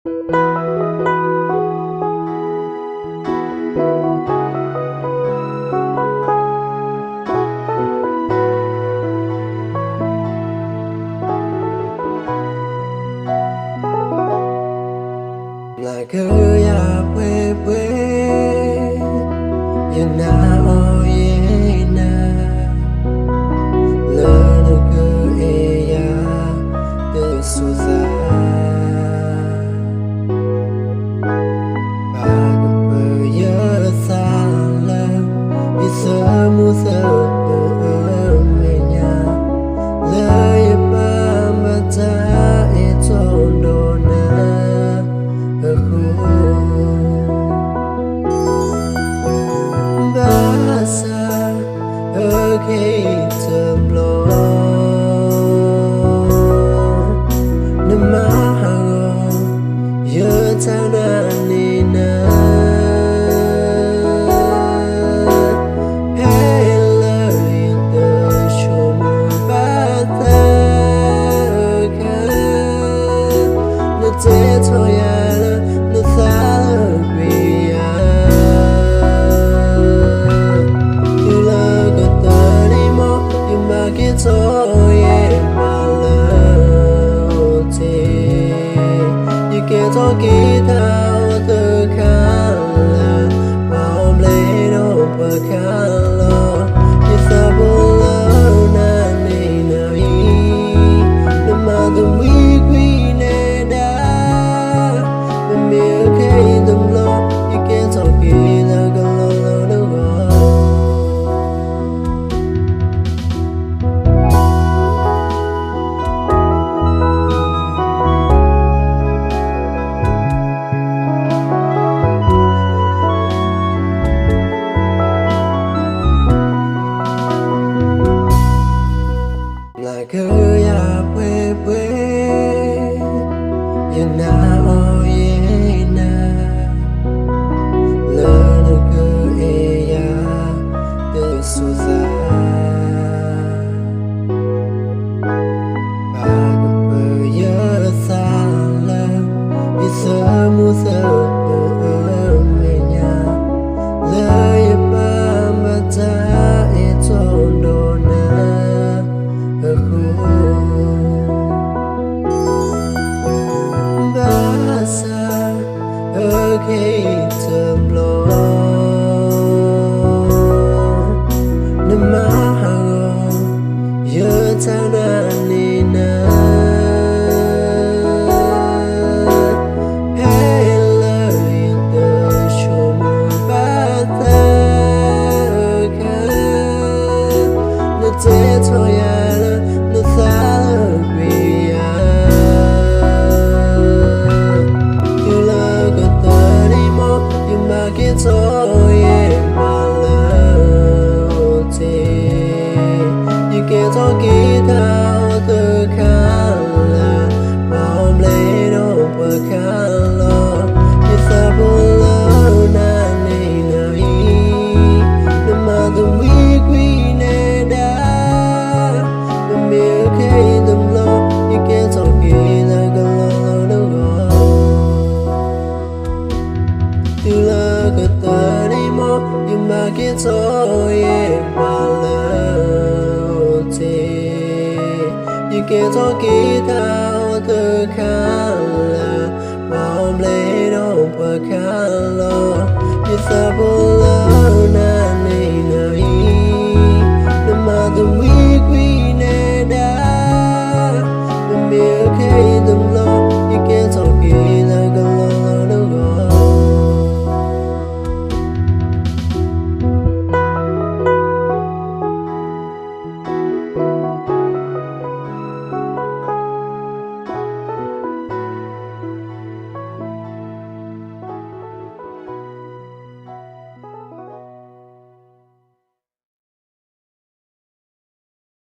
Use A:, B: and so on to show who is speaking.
A: Là cứ ya quê quê yên na o ye na lỡ nó cứ e ya từ su za ba cứ bơ yơ sa la i sơ mu sơ me nya lỡ ye ba ma ta e ton do na Basa okay term lo Namahago Yatana nina Hela yunda shomo bata Nate toyala Nathalabia Tôi em mà lỡ thì như kia thôi kỹ thao từ khá là mà hôm lấy đâu và khá lo như sao bố lỡ nà nì nào ý nằm mà từng quý nè đã mình miêu khẽ tâm lo như kia thôi kỹ là gần lâu đâu gọi là cứ ya quê quê yên na o ye na lỡ nó cứ e ya từ su za ba cứ bơ yơ sa la i sơ mu sơ me nya lỡ ye ba ma ta e ton do na Basa okay term lo Namahago Yatana nina Hela yunda shomo bata Nate toyala Nathalabia Tôi em mà lỡ thì như kia thôi kỹ thao từ khá là mà hôm lấy đâu và khá lo như sao bố lỡ nà nì nào ý nằm mà từng quý nè đã mình miêu khẽ tâm lo như kia thôi kỹ là gần lâu đâu gọi từ là cứ ta đi mò nhưng mà kia thôi em mà lỡ thì như kia thôi kỹ thao từ khá là mà hôm lấy đâu và khá lo như sao bố lỡ